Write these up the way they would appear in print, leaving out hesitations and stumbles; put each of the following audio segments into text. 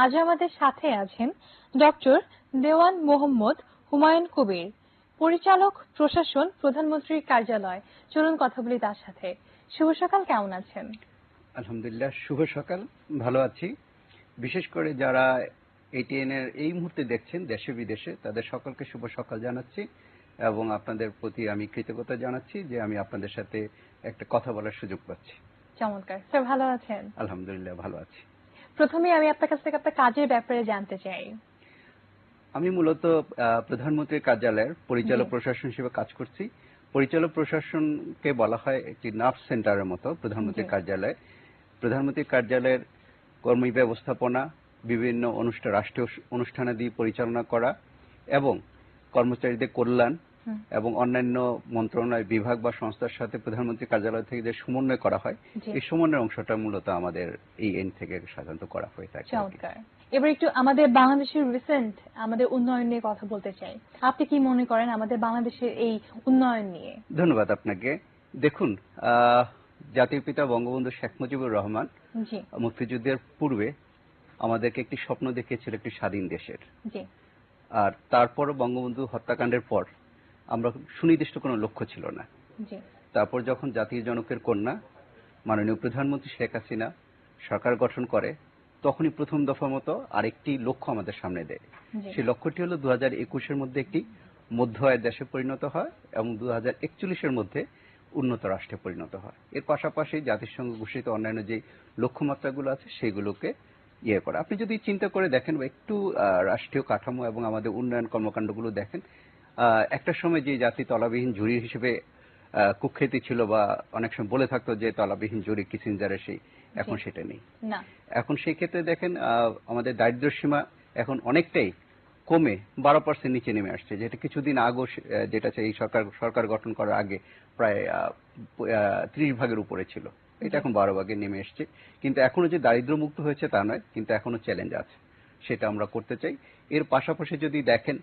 আজ আমাদের সাথে আছেন ডক্টর দেওয়ান মোহাম্মদ হুমায়ুন কবির, পরিচালক প্রশাসন, প্রধানমন্ত্রীর কার্যালয়। চলুন কথা বলি তার সাথে। শুভ সকাল, কেমন আছেন? আলহামদুলিল্লাহ, শুভ সকাল, ভালো আছি। বিশেষ করে যারা এটিএন এর এই মুহূর্তে দেখছেন দেশে বিদেশে, তাদের সকলকে শুভ সকাল জানাচ্ছি এবং আপনাদের প্রতি আমি কৃতজ্ঞতা জানাচ্ছি যে আমি আপনাদের সাথে একটা কথা বলার সুযোগ পাচ্ছি। চমৎকার স্যার, ভালো আছেন? আলহামদুলিল্লাহ, ভালো আছি। প্রথমে আমি আপনার কাছ থেকে আপনার কাজের ব্যাপারে জানতে চাই। আমি মূলত প্রধানমন্ত্রীর কার্যালয়ের পরিচালক প্রশাসন হিসেবে কাজ করছি। পরিচালক প্রশাসনকে বলা হয় একটি নার্ভ সেন্টারের মতো প্রধানমন্ত্রীর কার্যালয়। প্রধানমন্ত্রীর কার্যালয়ের কর্মী ব্যবস্থাপনা, বিভিন্ন রাষ্ট্রীয় অনুষ্ঠানাদি পরিচালনা করা এবং কর্মচারীদের কল্যাণ এবং অন্যান্য মন্ত্রণালয়, বিভাগ বা সংস্থার সাথে প্রধানমন্ত্রী কার্যালয় থেকে যে সমন্বয় করা হয়, এই সমন্বয়ের অংশটা মূলত আমাদের এই এন্ড থেকে সাধারণত করা হয়ে থাকে। এবার একটু আমাদের বাংলাদেশের রিসেন্ট আমাদের উন্নয়ন নিয়ে কথা বলতে চাই। আপনি কি মনে করেন আমাদের বাংলাদেশের এই উন্নয়ন নিয়ে? ধন্যবাদ আপনাকে। দেখুন, জাতির পিতা বঙ্গবন্ধু শেখ মুজিবুর রহমান মুক্তিযুদ্ধের পূর্বে আমাদেরকে একটি স্বপ্ন দেখিয়েছিল একটি স্বাধীন দেশের। আর তারপর বঙ্গবন্ধু হত্যাকাণ্ডের পর আমরা সুনির্দিষ্ট কোনো লক্ষ্য ছিল না। তারপর যখন জাতির জনকের কন্যা মাননীয় প্রধানমন্ত্রী শেখ হাসিনা সরকার গঠন করে, তখনই প্রথম দফার মতো আরেকটি লক্ষ্য আমাদের সামনে দেয়। সেই লক্ষ্যটি হলো 2021-এর মধ্যে একটি মধ্য আয়ের দেশে পরিণত হয় এবং 2041-এর মধ্যে উন্নত রাষ্ট্রে পরিণত হয়। এর পাশাপাশি জাতিসংঘ ঘোষিত অন্যান্য যে লক্ষ্যমাত্রাগুলো আছে সেগুলোকে করা। আপনি যদি চিন্তা করে দেখেন বা একটু রাষ্ট্রীয় কাঠামো এবং আমাদের উন্নয়ন কর্মকাণ্ডগুলো দেখেন, একটা সময় যে জাতি তলাবিহীন ঝুড়ি হিসেবে কুখ্যাতি ছিল বা অনেক সময় বলে থাকতো যে তলাবিহীন ঝুড়ি কিসিঞ্জারের, সেই এখন সেটা নেই। এখন সেই ক্ষেত্রে দেখেন আমাদের দারিদ্র্য সীমা এখন অনেকটাই কমে 12% নিচে নেমে আসছে, যেটা কিছুদিন আগে যেটা এই সরকার গঠন করার আগে প্রায় 30 ভাগের উপরে ছিল, এটা এখন 12 ভাগে নেমে এসছে। কিন্তু এখনো যে দারিদ্র মুক্ত হয়েছে তা নয়, কিন্তু এখনো চ্যালেঞ্জ আছে, সেটা আমরা করতে চাই। এর পাশাপাশি যদি দেখেন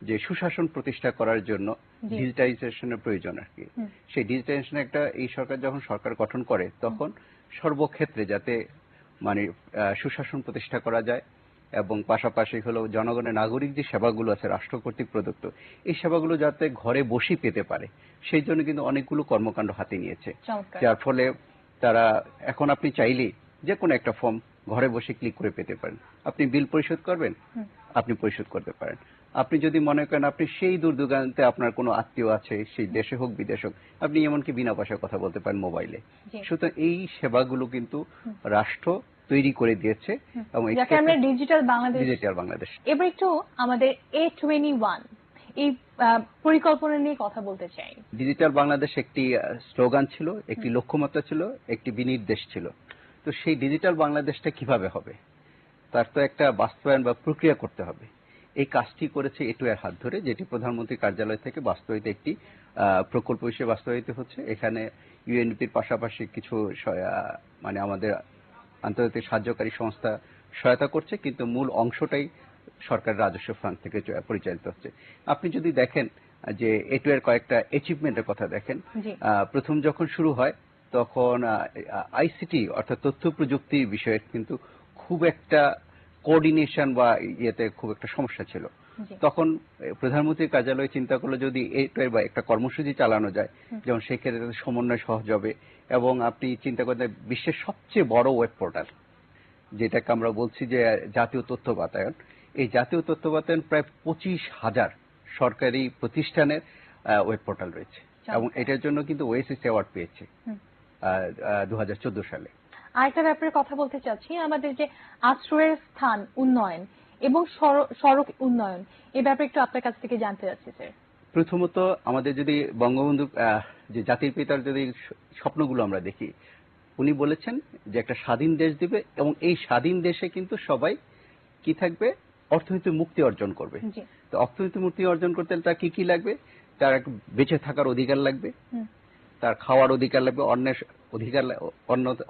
যে সুশাসন প্রতিষ্ঠা করার জন্য ডিজিটাইজেশনের প্রয়োজন আর কি। সেই ডিজিটাইজেশন একটা এই সরকার যখন সরকার গঠন করে তখন সর্বক্ষেত্রে যাতে মানে সুশাসন প্রতিষ্ঠা করা যায় এবং পাশাপাশি হলো জনগণের নাগরিক যে সেবাগুলো আছে রাষ্ট্র কর্তৃক প্রদত্ত, এই সেবাগুলো যাতে ঘরে বসেই পেতে পারে, সেই জন্য কিন্তু অনেকগুলো কর্মকাণ্ড হাতে নিয়েছে। যার ফলে তারা এখন আপনি চাইলেই যে কোনো একটা ফর্ম ঘরে বসে ক্লিক করে পেতে পারেন। আপনি বিল পরিশোধ করবেন, আপনি পরিশোধ করতে পারেন। আপনি যদি মনে করেন আপনি সেই দূর দূরান্তে আপনার কোনো আত্মীয় আছে, সেই দেশে হোক বিদেশে হোক, আপনি এমনকি বিনা পয়সায় কথা বলতে পারেন মোবাইলে। সুতরাং এই সেবাগুলো কিন্তু রাষ্ট্র তৈরি করে দিয়েছে এবং ডিজিটাল বাংলাদেশ। এবার একটু আমাদের A21 এই পরিকল্পনা নিয়ে কথা বলতে চাই। ডিজিটাল বাংলাদেশ একটি স্লোগান ছিল, একটি লক্ষ্যমাত্রা ছিল, একটি বিনির্দেশ ছিল। তো সেই ডিজিটাল বাংলাদেশটা কিভাবে হবে, তার তো একটা বাস্তবায়ন বা প্রক্রিয়া করতে হবে। এই কাজটি করেছে এটুয়ের হাত ধরে, যেটি প্রধানমন্ত্রী কার্যালয় থেকে বাস্তবায়িত একটি প্রকল্প হিসেবে বাস্তবায়িত হচ্ছে। এখানে ইউএনডিপির পাশাপাশি কিছু মানে আমাদের আন্তর্জাতিক সাহায্যকারী সংস্থা সহায়তা করছে, কিন্তু মূল অংশটাই সরকার রাজস্ব ফান্ড থেকে পরিচালিত হচ্ছে। আপনি যদি দেখেন যে এটুয়ের কয়েকটা অ্যাচিভমেন্টের কথা দেখেন, প্রথম যখন শুরু হয় তখন আইসিটি অর্থাৎ তথ্য প্রযুক্তির বিষয়ে কিন্তু খুব একটা কোঅর্ডিনেশন বা ইয়েতে খুব একটা সমস্যা ছিল। তখন প্রধানমন্ত্রীর কার্যালয় চিন্তা করলো যদি এটুয়ের বা একটা কর্মসূচি চালানো যায়, যেমন সেক্ষেত্রে সমন্বয় সহজ হবে। এবং আপনি চিন্তা করতে বিশ্বের সবচেয়ে বড় ওয়েব পোর্টাল, যেটাকে আমরা বলছি যে জাতীয় তথ্য বাতায়ন, এই জাতীয় তথ্য বাতায়ন প্রায় 25,000 সরকারি প্রতিষ্ঠানের ওয়েব পোর্টাল রয়েছে এবং এটার জন্য কিন্তু ওএসিসি অ্যাওয়ার্ড পেয়েছে 2014 সালে। আরেকটা ব্যাপারে কথা বলতে চাচ্ছি, আমাদের যে আশ্রয়ের স্থান উন্নয়ন এবং সড়ক উন্নয়ন, এই ব্যাপারে একটু আপনার কাছ থেকে জানতে চাচ্ছি স্যার। প্রথমত আমাদের যদি বঙ্গবন্ধু যে জাতির পিতার যদি স্বপ্নগুলো আমরা দেখি, উনি বলেছেন যে একটা স্বাধীন দেশ দিবে এবং এই স্বাধীন দেশে কিন্তু সবাই কি থাকবে, অর্থনৈতিক মুক্তি অর্জন করবে। তো অর্থনৈতিক মুক্তি অর্জন করতে তার কি কি লাগবে, তার বেঁচে থাকার অধিকার লাগবে, তার খাওয়ার অধিকার লাগবে, অন্যের অধিকার,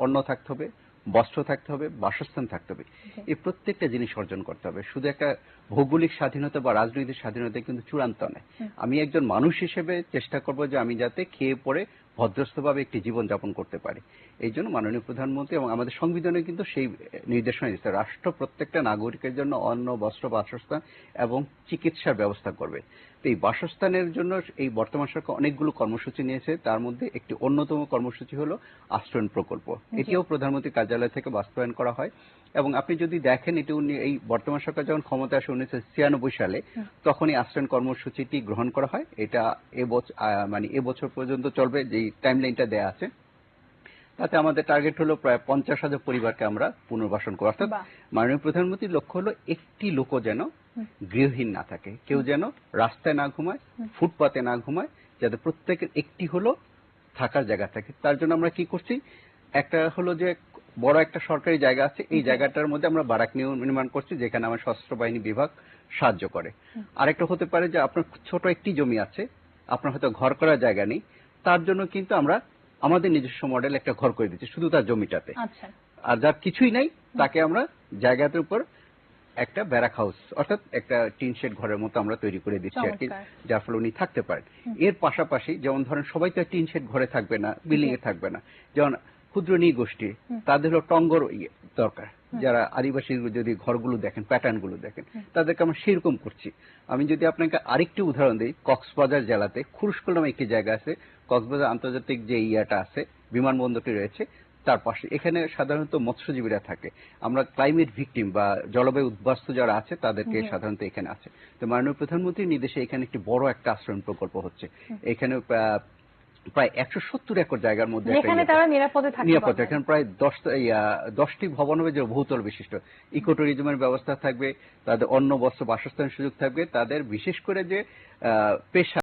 অন্ন থাকতে হবে, বস্ত্র থাকতে হবে, বাসস্থান থাকতে হবে। এই প্রত্যেকটা জিনিস অর্জন করতে হবে। শুধু একটা ভৌগোলিক স্বাধীনতা বা রাজনৈতিক স্বাধীনতা কিন্তু চূড়ান্ত নয়। আমি একজন মানুষ হিসেবে চেষ্টা করব যে আমি যাতে খেয়ে পরে ভদ্রস্থভাবে একটি জীবন যাপন করতে পারে। এই জন্য মাননীয় প্রধানমন্ত্রী এবং আমাদের সংবিধানে কিন্তু সেই নির্দেশনা দিচ্ছে, রাষ্ট্র প্রত্যেকটা নাগরিকের জন্য অন্ন, বস্ত্র, বাসস্থান এবং চিকিৎসার ব্যবস্থা করবে। তো এই বাসস্থানের জন্য এই বর্তমান সরকার অনেকগুলো কর্মসূচি নিয়েছে, তার মধ্যে একটি অন্যতম কর্মসূচি হলো আশ্রয়ণ প্রকল্প। এটিও প্রধানমন্ত্রী কার্যালয় থেকে বাস্তবায়ন করা হয় এবং আপনি যদি দেখেন এটি এই বর্তমান সরকার যখন ক্ষমতা আসে 1996 সালে, তখন এই আশ্রয়ণ কর্মসূচিটি গ্রহণ করা হয়। এটা এবছর পর্যন্ত চলবে, যেই টাইমলাইনটা দেয়া আছে। তাতে আমাদের টার্গেট হলো প্রায় 50,000 পরিবারকে আমরা পুনর্বাসন করব। অর্থাৎ মাননীয় প্রধানমন্ত্রীর লক্ষ্য হলো একটি লোকও যেন গৃহহীন না থাকে, কেউ যেন রাস্তায় না ঘুমায়, ফুটপাতে না ঘুমায়, যাতে প্রত্যেকের একটি হলো থাকার জায়গা থাকে। তার জন্য আমরা কি করছি, একটা হলো যে বড় একটা সরকারি জায়গা আছে, এই জায়গাটার মধ্যে আমরা বারাক নির্মাণ করছি, যেখানে আমার সশস্ত্র বাহিনী বিভাগ সাহায্য করে। আরেকটা হতে পারে যে আপনার ছোট একটি জমি আছে, আপনার হয়তো ঘর করার জায়গা নেই, তার জন্য কিন্তু আমরা আমাদের নিজস্ব মডেল একটা ঘর করে দিচ্ছি শুধু তার জমিটাতে। আর যার কিছুই নাই তাকে আমরা জায়গাটার উপর একটা ব্যারাক হাউস অর্থাৎ একটা টিন শেড ঘরের মতো আমরা তৈরি করে দিচ্ছি আর কি, যার ফলে উনি থাকতে পারেন। এর পাশাপাশি যেমন ধরেন সবাই তো টিন শেড ঘরে থাকবে না, বিল্ডিং এ থাকবে না, যেমন ক্ষুদ্র নৃগোষ্ঠী তাদেরও টঙ্গর দরকার। যারা আদিবাসী যদি ঘরগুলো দেখেন, প্যাটার্ন গুলো দেখেন, তাদেরকে আমরা সেরকম করছি। আমি যদি আপনাকে আরেকটি উদাহরণ দিই, কক্সবাজার জেলাতে খুরুশকুল নামে একটি জায়গা আছে, কক্সবাজার আন্তর্জাতিক যে ইয়াটা আছে, বিমানবন্দরটি রয়েছে তার পাশে, এখানে সাধারণত মৎস্যজীবীরা থাকে। আমরা ক্লাইমেট ভিকটিম বা জলবায়ু উদ্বাস্ত যারা আছে তাদেরকে সাধারণত এখানে আছে। তো মাননীয় প্রধানমন্ত্রীর নির্দেশে এখানে একটি বড় একটা আশ্রয়ণ প্রকল্প হচ্ছে। এখানে প্রায় 170 একর জায়গার মধ্যে নিরাপদে এখানে প্রায় 10টি ভবন হবে, যে বহুতল বিশিষ্ট। ইকো ট্যুরিজমের ব্যবস্থা থাকবে, তাদের অন্ন, বস্ত্র, বাসস্থানের সুযোগ থাকবে, তাদের বিশেষ করে যে পেশা